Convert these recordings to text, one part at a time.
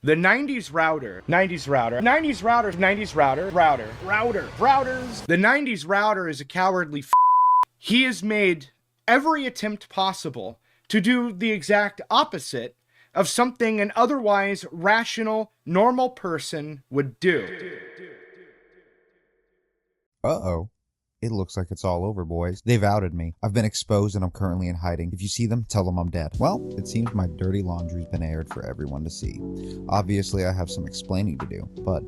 The 90s router, 90s router, 90s router, 90s router, routers. The 90s router is a cowardly He has made every attempt possible to do the exact opposite of something an otherwise rational, normal person would do. Uh-oh. It looks like it's all over, boys. They've outed me. I've been exposed and I'm currently in hiding. If you see them, tell them I'm dead. Well, it seems my dirty laundry's been aired for everyone to see. Obviously, I have some explaining to do, but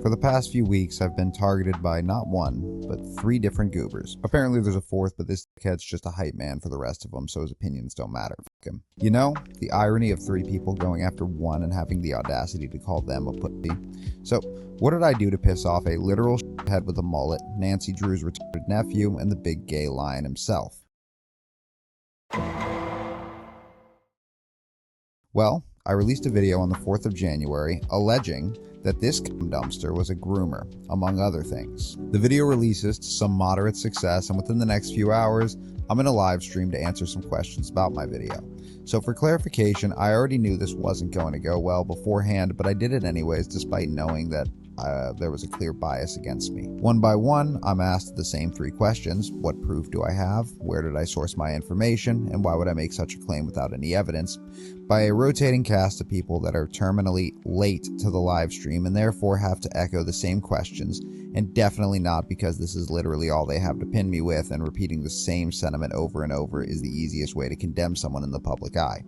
for the past few weeks, I've been targeted by not one, but 3 different goobers. Apparently there's a 4th, but this dickhead's just a hype man for the rest of them, so his opinions don't matter. Fuck him. You know, the irony of 3 people going after one and having the audacity to call them a pussy. So, what did I do to piss off a literal head with a mullet, Nancy Drew's retarded nephew, and the big gay lion himself? Well, I released a video on the 4th of January alleging that this dumpster was a groomer, among other things. The video releases to some moderate success, and within the next few hours, I'm in a live stream to answer some questions about my video. So for clarification, I already knew this wasn't going to go well beforehand, but I did it anyways despite knowing that there was a clear bias against me. One by one, I'm asked the same 3 questions. What proof do I have? Where did I source my information? And why would I make such a claim without any evidence? By a rotating cast of people that are terminally late to the live stream and therefore have to echo the same questions, and definitely not because this is literally all they have to pin me with, and repeating the same sentiment over and over is the easiest way to condemn someone in the public eye.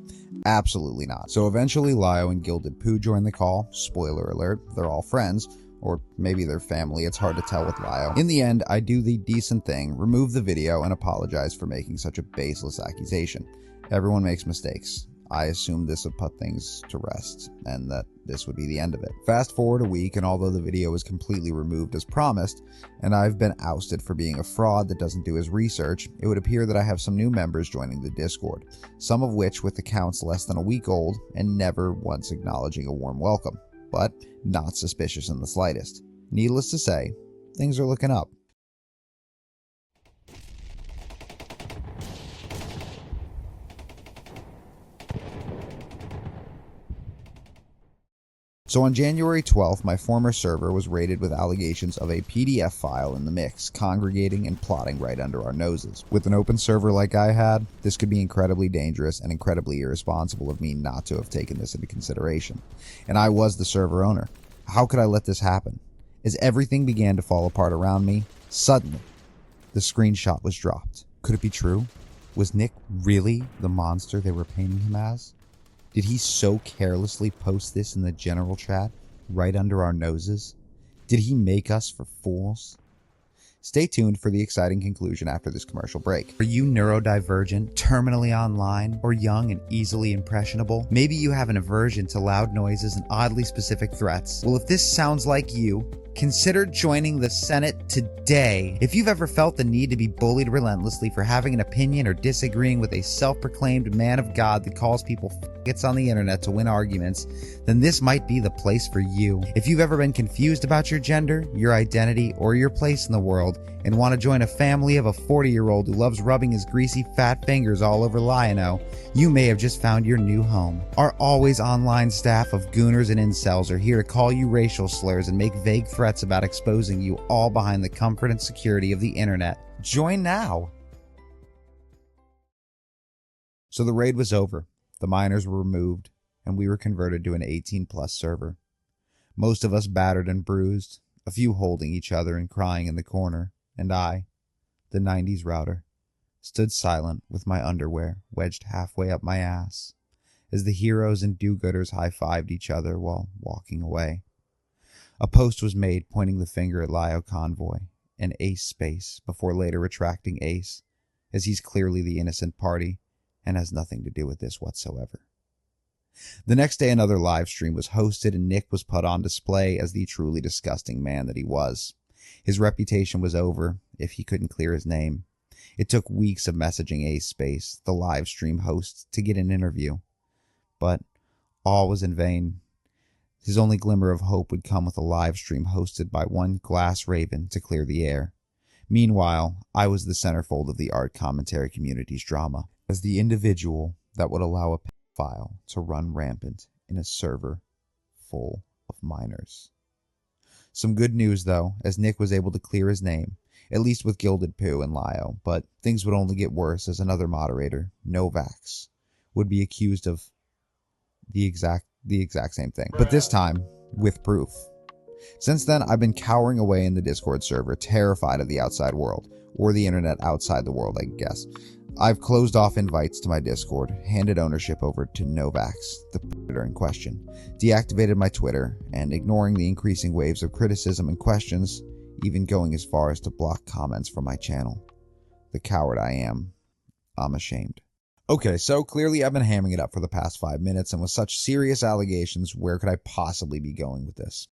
Absolutely not. So eventually Lio and Gilded Poo join the call. Spoiler alert, they're all friends. Or maybe they're family, it's hard to tell with Lio. In the end, I do the decent thing, remove the video, and apologize for making such a baseless accusation. Everyone makes mistakes. I assumed this would put things to rest, and that this would be the end of it. Fast forward a week, and although the video was completely removed as promised, and I've been ousted for being a fraud that doesn't do his research, it would appear that I have some new members joining the Discord, some of which with accounts less than a week old, and never once acknowledging a warm welcome. But not suspicious in the slightest. Needless to say, things are looking up. So on January 12th, my former server was raided with allegations of a PDF file in the mix, congregating and plotting right under our noses. With an open server like I had, this could be incredibly dangerous and incredibly irresponsible of me not to have taken this into consideration. And I was the server owner. How could I let this happen? As everything began to fall apart around me, suddenly, the screenshot was dropped. Could it be true? Was Nick really the monster they were painting him as? Did he so carelessly post this in the general chat, right under our noses? Did he make us for fools? Stay tuned for the exciting conclusion after this commercial break. Are you neurodivergent, terminally online, or young and easily impressionable? Maybe you have an aversion to loud noises and oddly specific threats. Well, if this sounds like you, consider joining the Senate today. If you've ever felt the need to be bullied relentlessly for having an opinion or disagreeing with a self-proclaimed man of God that calls people faggots on the internet to win arguments, then this might be the place for you. If you've ever been confused about your gender, your identity, or your place in the world, and want to join a family of a 40-year-old who loves rubbing his greasy fat fingers all over Lionel, you may have just found your new home. Our always online staff of gooners and incels are here to call you racial slurs and make vague threats about exposing you, all behind the comfort and security of the internet. Join now! So the raid was over, the miners were removed, and we were converted to an 18+ server. Most of us battered and bruised, a few holding each other and crying in the corner, and I, the 90s router, stood silent with my underwear wedged halfway up my ass, as the heroes and do-gooders high-fived each other while walking away. A post was made pointing the finger at Lio Convoy, and Ace Space, before later retracting Ace, as he's clearly the innocent party and has nothing to do with this whatsoever. The next day another live stream was hosted and Nick was put on display as the truly disgusting man that he was. His reputation was over if he couldn't clear his name. It took weeks of messaging Ace Space, the live stream host, to get an interview. But all was in vain. His only glimmer of hope would come with a live stream hosted by one Glass Raven to clear the air. Meanwhile, I was the centerfold of the art commentary community's drama, as the individual that would allow a pedophile to run rampant in a server full of minors. Some good news though, as Nick was able to clear his name, at least with Gilded Poo and Lio, but things would only get worse as another moderator, Novax, would be accused of the exact same thing, but this time with proof. Since then, I've been cowering away in the Discord server, terrified of the outside world, or the internet outside the world, I guess. I've closed off invites to my Discord, handed ownership over to Novax, the predator in question, deactivated my Twitter, and ignoring the increasing waves of criticism and questions, even going as far as to block comments from my channel. The coward I am, I'm ashamed. Okay, so clearly I've been hamming it up for the past 5 minutes, and with such serious allegations, where could I possibly be going with this?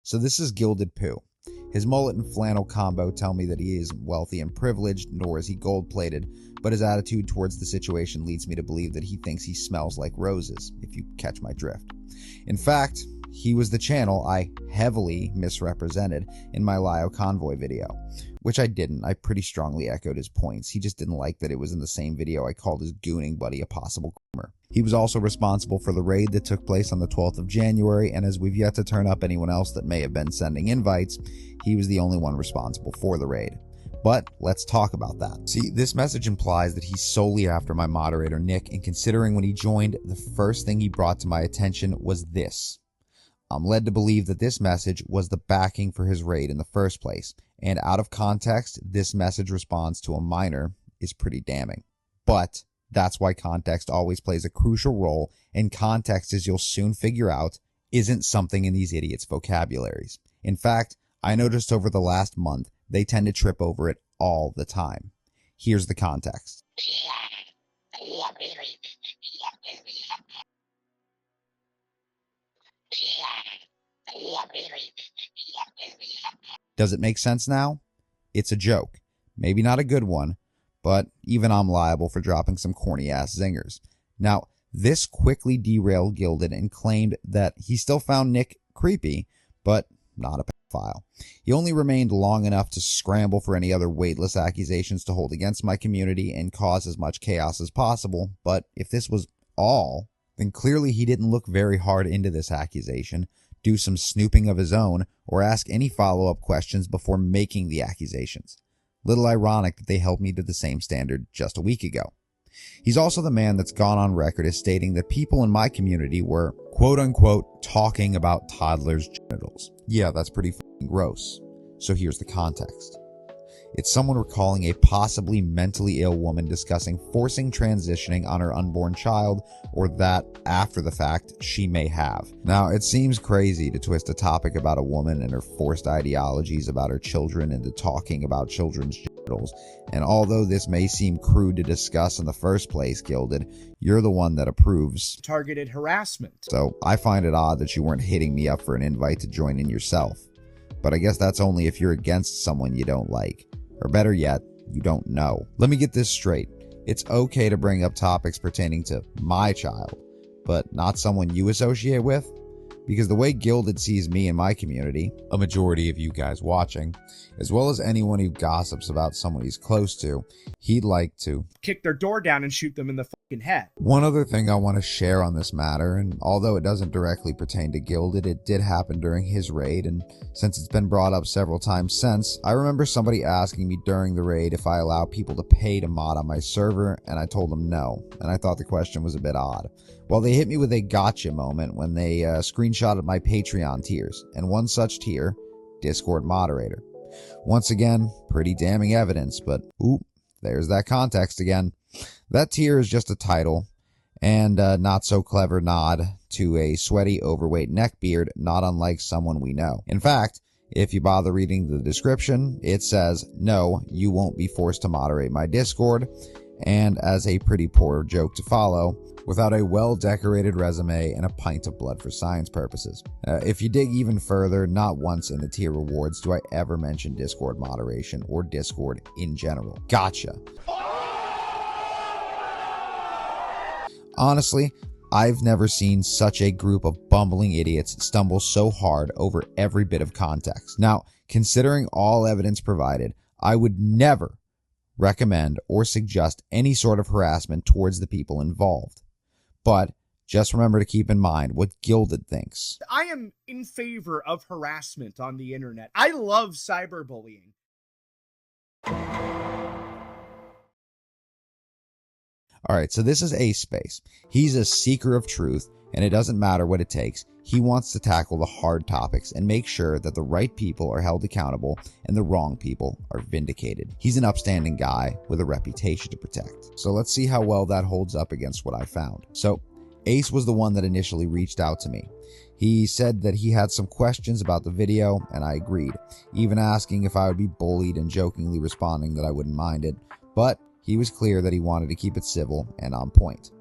So this is Gilded Poo. His mullet and flannel combo tell me that he isn't wealthy and privileged, nor is he gold-plated, but his attitude towards the situation leads me to believe that he thinks he smells like roses, if you catch my drift. In fact, he was the channel I heavily misrepresented in my Lio Convoy video, which I didn't. I pretty strongly echoed his points. He just didn't like that it was in the same video I called his gooning buddy a possible groomer. He was also responsible for the raid that took place on the 12th of January, and as we've yet to turn up anyone else that may have been sending invites, he was the only one responsible for the raid. But let's talk about that. See, this message implies that he's solely after my moderator Nick, and considering when he joined, the first thing he brought to my attention was this. I'm led to believe that this message was the backing for his raid in the first place, and out of context, this message response to a minor is pretty damning. But that's why context always plays a crucial role, and context, as you'll soon figure out, isn't something in these idiots' vocabularies. In fact, I noticed over the last month, they tend to trip over it all the time. Here's the context. Does it make sense now? It's a joke. Maybe not a good one, but even I'm liable for dropping some corny-ass zingers. Now, this quickly derailed Gilded and claimed that he still found Nick creepy, but not a pedophile. He only remained long enough to scramble for any other weightless accusations to hold against my community and cause as much chaos as possible, but if this was all, then clearly he didn't look very hard into this accusation, do some snooping of his own, or ask any follow-up questions before making the accusations. Little ironic that they held me to the same standard just a week ago. He's also the man that's gone on record as stating that people in my community were, quote-unquote, talking about toddlers' genitals. Yeah, that's pretty f***ing gross. So here's the context. It's someone recalling a possibly mentally ill woman discussing forcing transitioning on her unborn child, or that, after the fact, she may have. Now, it seems crazy to twist a topic about a woman and her forced ideologies about her children into talking about children's genitals, and although this may seem crude to discuss in the first place, Gilded, you're the one that approves Targeted harassment. So I find it odd that you weren't hitting me up for an invite to join in yourself. But I guess that's only if you're against someone you don't like. Or better yet, you don't know. Let me get this straight. It's okay to bring up topics pertaining to my child, but not someone you associate with? Because the way Gilded sees me in my community, a majority of you guys watching, as well as anyone who gossips about someone he's close to, he'd like to kick their door down and shoot them in the fucking head. One other thing I want to share on this matter, and although it doesn't directly pertain to Gilded, it did happen during his raid, and since it's been brought up several times since, I remember somebody asking me during the raid if I allow people to pay to mod on my server, and I told them no, and I thought the question was a bit odd. Well, they hit me with a gotcha moment when they screenshotted my Patreon tiers, and one such tier, Discord moderator. Once again, pretty damning evidence, but oop, there's that context again. That tier is just a title, and a not so clever nod to a sweaty, overweight neckbeard, not unlike someone we know. In fact, if you bother reading the description, it says, no, you won't be forced to moderate my Discord, and as a pretty poor joke to follow, without a well-decorated resume and a pint of blood for science purposes. If you dig even further, not once in the tier rewards do I ever mention Discord moderation or Discord in general. Gotcha. Honestly, I've never seen such a group of bumbling idiots stumble so hard over every bit of context. Now, considering all evidence provided, I would never recommend, or suggest any sort of harassment towards the people involved. But just remember to keep in mind what Gilded thinks. I am in favor of harassment on the internet. I love cyberbullying. Alright, so this is Ace Space. He's a seeker of truth, and it doesn't matter what it takes. He wants to tackle the hard topics and make sure that the right people are held accountable and the wrong people are vindicated. He's an upstanding guy with a reputation to protect. So let's see how well that holds up against what I found. So Ace was the one that initially reached out to me. He said that he had some questions about the video, and I agreed, even asking if I would be bullied and jokingly responding that I wouldn't mind it, but he was clear that he wanted to keep it civil and on point.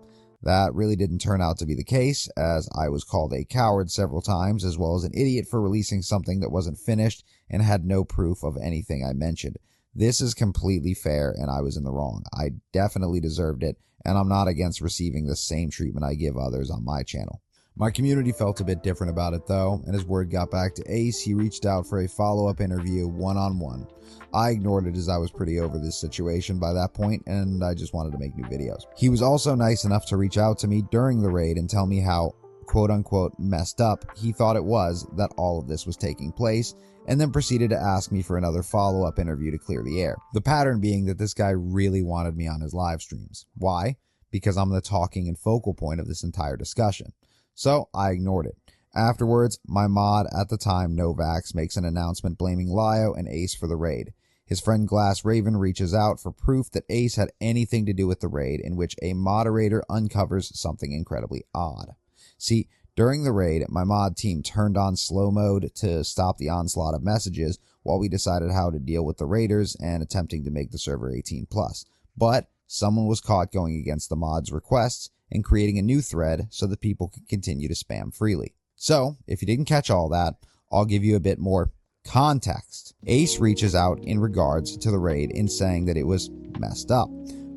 That really didn't turn out to be the case, as I was called a coward several times, as well as an idiot for releasing something that wasn't finished and had no proof of anything I mentioned. This is completely fair, and I was in the wrong. I definitely deserved it, and I'm not against receiving the same treatment I give others on my channel. My community felt a bit different about it though, and as word got back to Ace, he reached out for a follow-up interview one-on-one. I ignored it as I was pretty over this situation by that point, and I just wanted to make new videos. He was also nice enough to reach out to me during the raid and tell me how, quote-unquote, messed up he thought it was that all of this was taking place, and then proceeded to ask me for another follow-up interview to clear the air. The pattern being that this guy really wanted me on his live streams. Why? Because I'm the talking and focal point of this entire discussion. So I ignored it. Afterwards, my mod at the time, Novax, makes an announcement blaming Lio and Ace for the raid. His friend Glass Raven reaches out for proof that Ace had anything to do with the raid, in which a moderator uncovers something incredibly odd. See, during the raid, my mod team turned on slow mode to stop the onslaught of messages while we decided how to deal with the raiders and attempting to make the server 18+. But someone was caught going against the mod's requests and creating a new thread so that people could continue to spam freely. So, if you didn't catch all that, I'll give you a bit more context. Ace reaches out in regards to the raid in saying that it was messed up,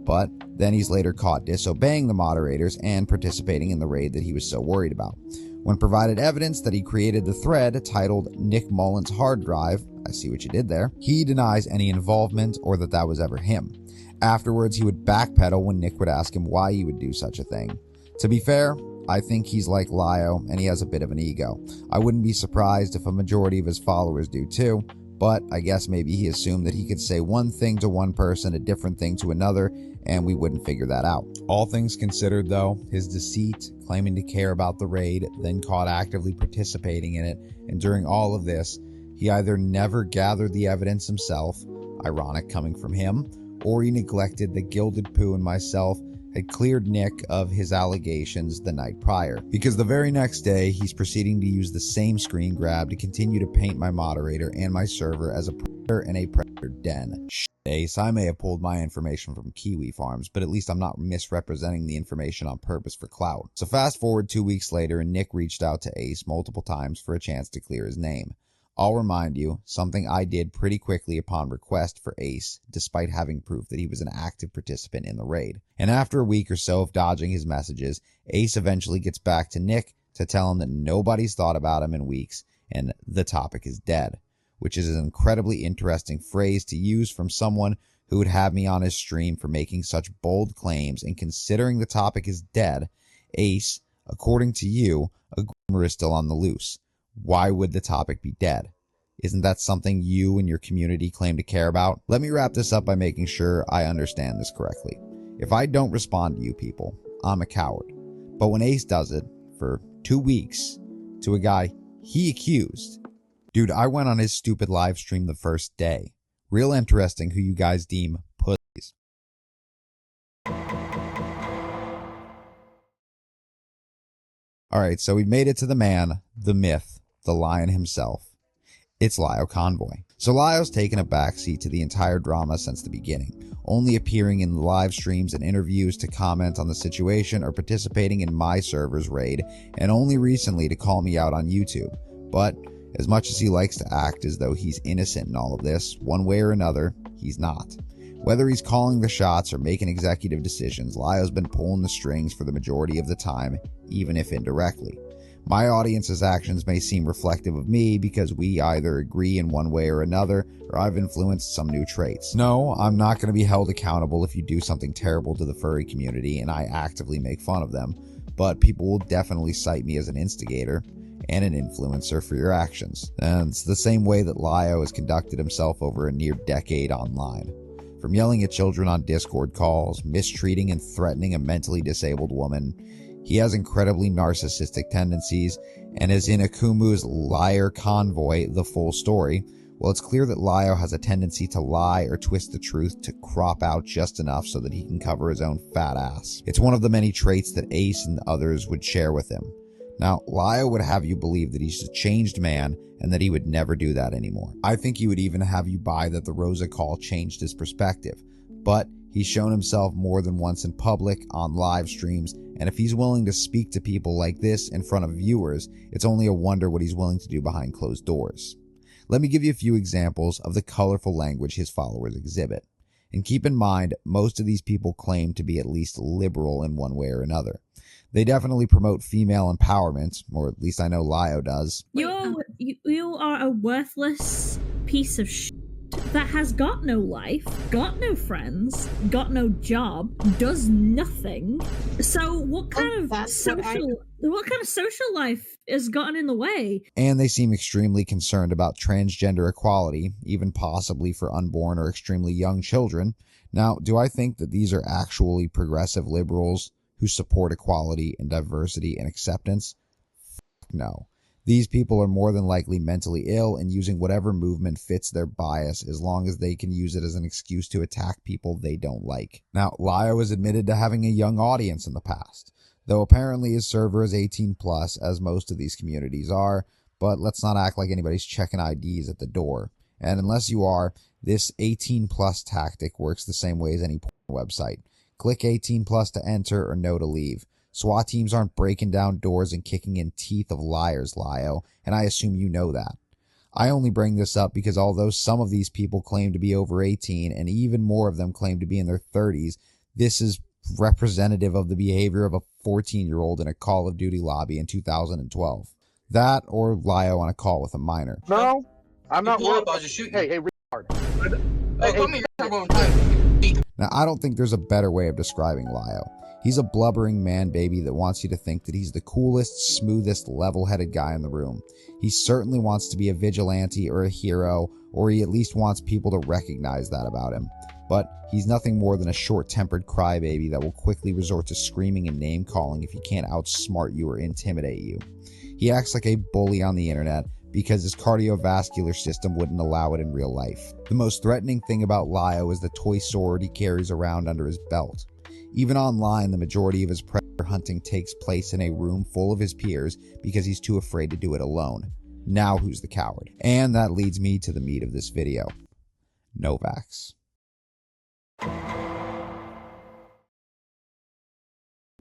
but then he's later caught disobeying the moderators and participating in the raid that he was so worried about. When provided evidence that he created the thread titled Nick Mullen's hard drive, I see what you did there, he denies any involvement or that that was ever him. Afterwards, he would backpedal when Nick would ask him why he would do such a thing. To be fair, I think he's like Lio, and he has a bit of an ego. I wouldn't be surprised if a majority of his followers do too, but I guess maybe he assumed that he could say one thing to one person, a different thing to another, and we wouldn't figure that out. All things considered though, his deceit, claiming to care about the raid, then caught actively participating in it, and during all of this, he either never gathered the evidence himself, ironic coming from him, or he neglected that Gilded Pooh and myself had cleared Nick of his allegations the night prior, because the very next day he's proceeding to use the same screen grab to continue to paint my moderator and my server as a predator and a predator den. Ace, I may have pulled my information from Kiwi Farms, but at least I'm not misrepresenting the information on purpose for clout. So fast forward 2 weeks later and Nick reached out to Ace multiple times for a chance to clear his name. I'll remind you, something I did pretty quickly upon request for Ace, despite having proof that he was an active participant in the raid. And after a week or so of dodging his messages, Ace eventually gets back to Nick to tell him that nobody's thought about him in weeks and the topic is dead, which is an incredibly interesting phrase to use from someone who would have me on his stream for making such bold claims. And considering the topic is dead, Ace, according to you, a groomer is still on the loose. Why would the topic be dead? Isn't that something you and your community claim to care about? Let me wrap this up by making sure I understand this correctly. If I don't respond to you people, I'm a coward. But when Ace does it for 2 weeks to a guy he accused, dude, I went on his stupid live stream the first day. Real interesting who you guys deem pussies. Alright, so we made it to the man, the myth, the lion himself. It's Lio Convoy. So Lio's taken a backseat to the entire drama since the beginning, only appearing in live streams and interviews to comment on the situation or participating in my server's raid, and only recently to call me out on YouTube. But as much as he likes to act as though he's innocent in all of this, one way or another, he's not. Whether he's calling the shots or making executive decisions, Lio's been pulling the strings for the majority of the time, even if indirectly. My audience's actions may seem reflective of me because we either agree in one way or another, or I've influenced some new traits. No, I'm not going to be held accountable if you do something terrible to the furry community and I actively make fun of them, but people will definitely cite me as an instigator and an influencer for your actions. And it's the same way that Lio has conducted himself over a near decade online. From yelling at children on Discord calls, mistreating and threatening a mentally disabled woman, he has incredibly narcissistic tendencies, and as in Akumu's Liar Convoy, The Full Story, well, it's clear that Lio has a tendency to lie or twist the truth to crop out just enough so that he can cover his own fat ass. It's one of the many traits that Ace and others would share with him. Now, Lio would have you believe that he's a changed man and that he would never do that anymore. I think he would even have you buy that the Rosa call changed his perspective, but he's shown himself more than once in public, on live streams, and if he's willing to speak to people like this in front of viewers, it's only a wonder what he's willing to do behind closed doors. Let me give you a few examples of the colorful language his followers exhibit. And keep in mind, most of these people claim to be at least liberal in one way or another. They definitely promote female empowerment, or at least I know Lio does. You are a worthless piece of shit that has got no life, got no friends, got no job, does nothing. So what kind of social life has gotten in the way? And they seem extremely concerned about transgender equality, even possibly for unborn or extremely young children. Now, do I think that these are actually progressive liberals who support equality and diversity and acceptance? No. These people are more than likely mentally ill and using whatever movement fits their bias as long as they can use it as an excuse to attack people they don't like. Now, Lio has admitted to having a young audience in the past, though apparently his server is 18 plus, as most of these communities are, but let's not act like anybody's checking IDs at the door. And unless you are, this 18 plus tactic works the same way as any porn website. Click 18 plus to enter or no to leave. SWAT teams aren't breaking down doors and kicking in teeth of liars, Lio, and I assume you know that. I only bring this up because although some of these people claim to be over 18 and even more of them claim to be in their 30s, this is representative of the behavior of a 14-year-old in a Call of Duty lobby in 2012. That or Lio on a call with a minor. No, I'm not worried. I was just shooting. Hey, retard. Put me your turbo time. Now, I don't think there's a better way of describing Lio. He's a blubbering man baby that wants you to think that he's the coolest, smoothest, level-headed guy in the room. He certainly wants to be a vigilante or a hero, or he at least wants people to recognize that about him. But he's nothing more than a short-tempered crybaby that will quickly resort to screaming and name-calling if he can't outsmart you or intimidate you. He acts like a bully on the internet because his cardiovascular system wouldn't allow it in real life. The most threatening thing about Lio is the toy sword he carries around under his belt. Even online, the majority of his predator hunting takes place in a room full of his peers because he's too afraid to do it alone. Now who's the coward? And that leads me to the meat of this video. Novax.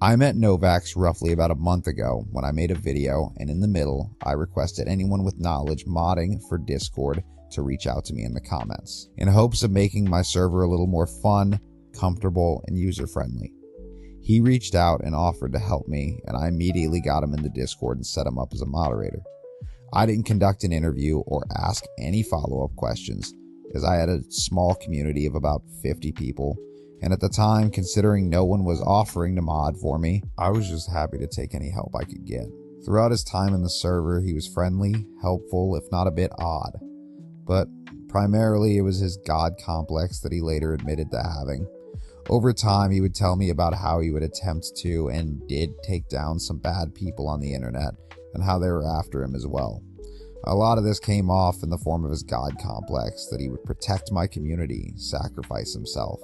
I met Novax roughly about a month ago when I made a video, and in the middle, I requested anyone with knowledge modding for Discord to reach out to me in the comments, in hopes of making my server a little more fun, comfortable, and user-friendly. He reached out and offered to help me, and I immediately got him in the Discord and set him up as a moderator. I didn't conduct an interview or ask any follow-up questions, as I had a small community of about 50 people, and at the time, considering no one was offering to mod for me, I was just happy to take any help I could get. Throughout his time in the server, he was friendly, helpful, if not a bit odd. But primarily, it was his god complex that he later admitted to having. Over time, he would tell me about how he would attempt to and did take down some bad people on the internet, and how they were after him as well. A lot of this came off in the form of his god complex, that he would protect my community, sacrifice himself.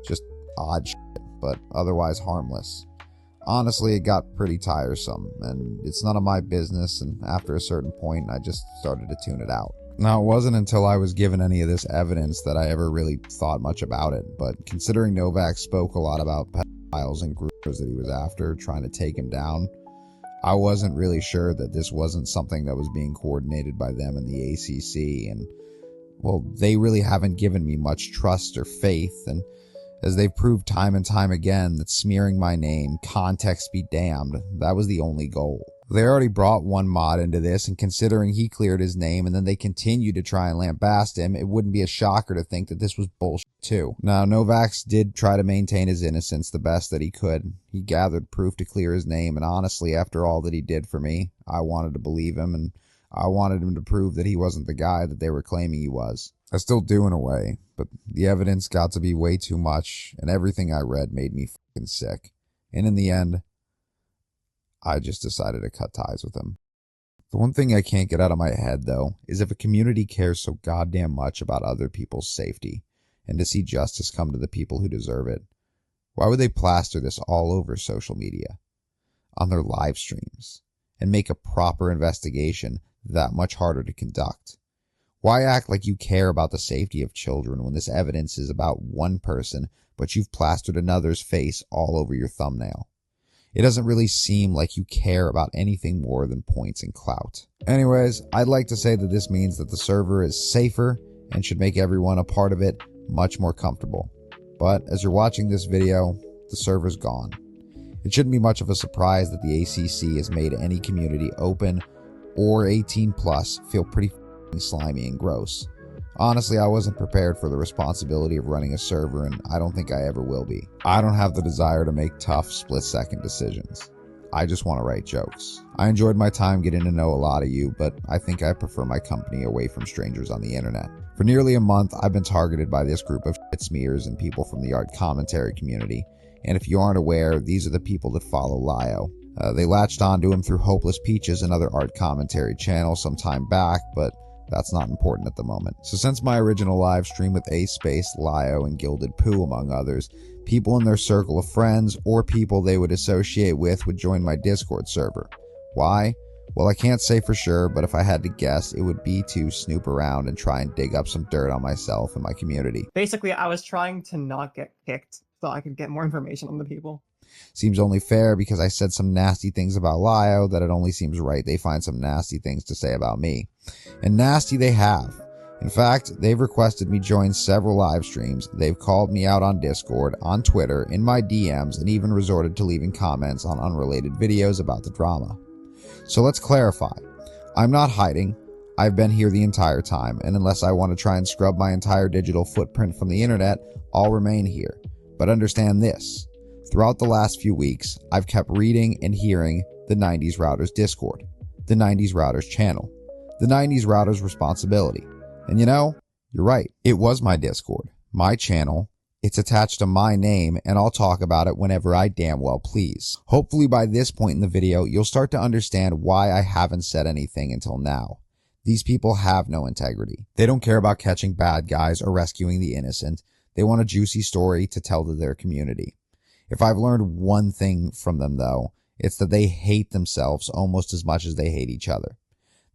Just odd shit, but otherwise harmless. Honestly, it got pretty tiresome, and it's none of my business, and after a certain point, I just started to tune it out. Now, it wasn't until I was given any of this evidence that I ever really thought much about it, but considering Novak spoke a lot about pedophiles and groomers that he was after, trying to take him down, I wasn't really sure that this wasn't something that was being coordinated by them in the ACC, and, well, they really haven't given me much trust or faith, and as they've proved time and time again that smearing my name, context be damned, that was the only goal. They already brought one mod into this, and considering he cleared his name and then they continued to try and lambaste him, it wouldn't be a shocker to think that this was bullshit too. Now, Novax did try to maintain his innocence the best that he could. He gathered proof to clear his name, and honestly, after all that he did for me, I wanted to believe him, and I wanted him to prove that he wasn't the guy that they were claiming he was. I still do in a way, but the evidence got to be way too much, and everything I read made me fucking sick. And in the end, I just decided to cut ties with him. The one thing I can't get out of my head, though, is if a community cares so goddamn much about other people's safety, and to see justice come to the people who deserve it, why would they plaster this all over social media, on their live streams, and make a proper investigation that much harder to conduct? Why act like you care about the safety of children when this evidence is about one person, but you've plastered another's face all over your thumbnail? It doesn't really seem like you care about anything more than points and clout. Anyways, I'd like to say that this means that the server is safer and should make everyone a part of it much more comfortable. But as you're watching this video, the server's gone. It shouldn't be much of a surprise that the ACC has made any community open or 18 plus feel pretty slimy and gross. Honestly, I wasn't prepared for the responsibility of running a server, and I don't think I ever will be. I don't have the desire to make tough, split-second decisions. I just want to write jokes. I enjoyed my time getting to know a lot of you, but I think I prefer my company away from strangers on the internet. For nearly a month, I've been targeted by this group of shit smears and people from the art commentary community, and if you aren't aware, these are the people that follow Lio. They latched onto him through Hopeless Peaches, another art commentary channel, some time back, but that's not important at the moment. So since my original live stream with Ace Space, Lio, and Gilded Poo, among others, people in their circle of friends or people they would associate with would join my Discord server. Why? Well, I can't say for sure, but if I had to guess, it would be to snoop around and try and dig up some dirt on myself and my community. Basically, I was trying to not get kicked so I could get more information on the people. Seems only fair because I said some nasty things about Lio that it only seems right they find some nasty things to say about me. And nasty they have. In fact, they've requested me join several live streams, they've called me out on Discord, on Twitter, in my DMs, and even resorted to leaving comments on unrelated videos about the drama. So let's clarify. I'm not hiding. I've been here the entire time, and unless I want to try and scrub my entire digital footprint from the internet, I'll remain here. But understand this. Throughout the last few weeks, I've kept reading and hearing the 90sRouter's Discord, the 90sRouter's channel, the 90sRouter's responsibility. And you know, you're right. It was my Discord, my channel. It's attached to my name, and I'll talk about it whenever I damn well please. Hopefully by this point in the video, you'll start to understand why I haven't said anything until now. These people have no integrity. They don't care about catching bad guys or rescuing the innocent. They want a juicy story to tell to their community. If I've learned one thing from them, though, it's that they hate themselves almost as much as they hate each other.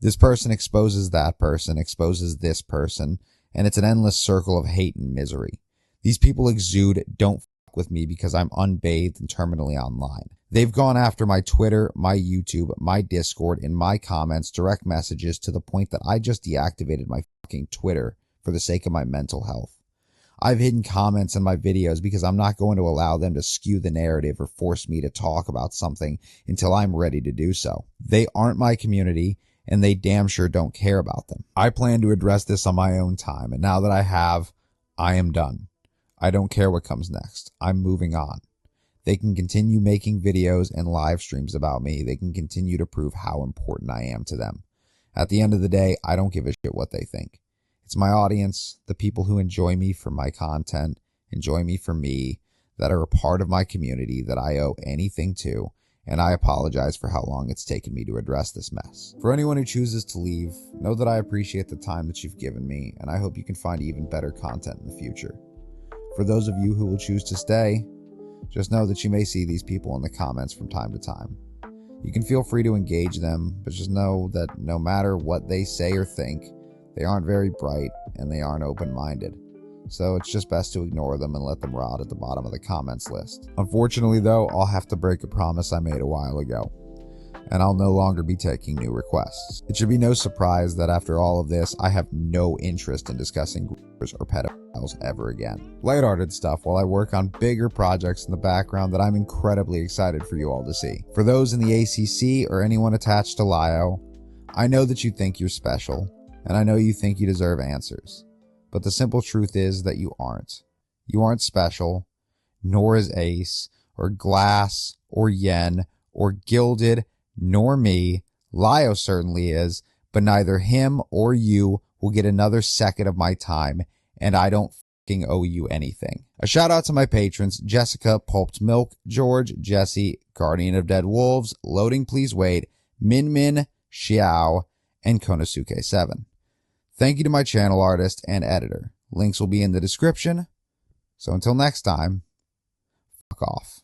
This person exposes that person, exposes this person, and it's an endless circle of hate and misery. These people exude don't fuck with me because I'm unbathed and terminally online. They've gone after my Twitter, my YouTube, my Discord, and my comments, direct messages, to the point that I just deactivated my fucking Twitter for the sake of my mental health. I've hidden comments in my videos because I'm not going to allow them to skew the narrative or force me to talk about something until I'm ready to do so. They aren't my community, and they damn sure don't care about them. I plan to address this on my own time, and now that I have, I am done. I don't care what comes next. I'm moving on. They can continue making videos and live streams about me. They can continue to prove how important I am to them. At the end of the day, I don't give a shit what they think. It's my audience, the people who enjoy me for my content, enjoy me for me, that are a part of my community that I owe anything to, and I apologize for how long it's taken me to address this mess. For anyone who chooses to leave, know that I appreciate the time that you've given me, and I hope you can find even better content in the future. For those of you who will choose to stay, just know that you may see these people in the comments from time to time. You can feel free to engage them, but just know that no matter what they say or think, they aren't very bright and they aren't open-minded. So it's just best to ignore them and let them rot at the bottom of the comments list. Unfortunately though, I'll have to break a promise I made a while ago. and I'll no longer be taking new requests. It should be no surprise that after all of this, I have no interest in discussing groomers or pedophiles ever again. Lighthearted stuff while I work on bigger projects in the background that I'm incredibly excited for you all to see. For those in the ACC or anyone attached to LIO, I know that you think you're special, and I know you think you deserve answers. But the simple truth is that you aren't. You aren't special, nor is Ace, or Glass, or Yen, or Gilded, nor me. Lio certainly is, but neither him or you will get another second of my time, and I don't fucking owe you anything. A shout out to my patrons, Jessica, Pulped Milk, George, Jesse, Guardian of Dead Wolves, Loading Please Wait, Min Min, Xiao, and Konosuke7. Thank you to my channel artist and editor. Links will be in the description. So until next time, fuck off.